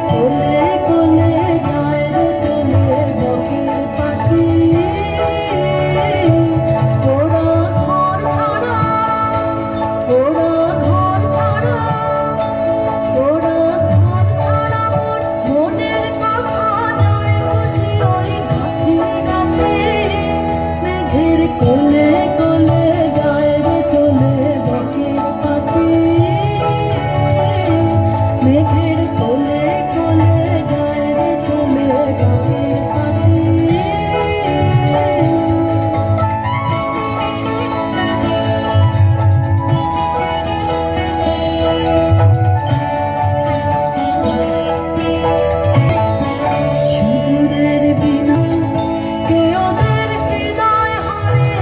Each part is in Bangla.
কোলে কোলে যায় রে চলে বকের পাতি। ওরা ঘর ছাড়া, ওরা ঘর ছাড়া, ওরা ঘর ছাড়া মোর মনের কথা যায় বুঝি ওই গাথি গাথি। মেঘের কোলে কোলে যায় রে চলে বকের পাতি। মেঘের কোলে কোলে যায় রে চলে বকের পাতি। সুদূরের বিনা কে ওদের হৃদয় হারে,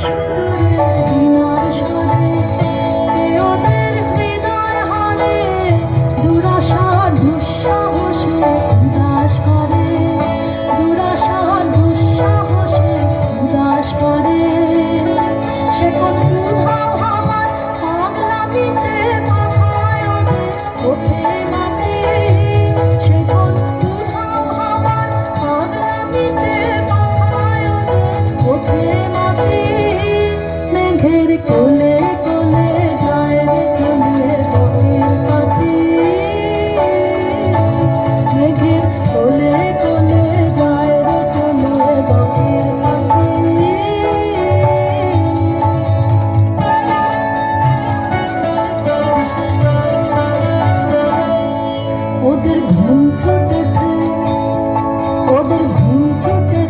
সুদূরের বিনার স্বরে কে ওদের হৃদয় হারে। দুরাশা দুঃসাহসে উদাস করে, দুরাশা দুঃসাহসে উদাস করে। সে কোন উধাও আমার পাগলামিতে মাথায় ওদের ওঠে মাটি। সে কোন উধাও আমার পাগলামিতে মাথায় ওদের ওঠে মাটি। মেঘের কোলে কোলে যায় রে চলে বকের পাতি। মেঘের কোলে কোলে যায় রে চলে বকের পাতি। ওদের ঘুম ছুটেছে, ওদের ঘুম ছুটে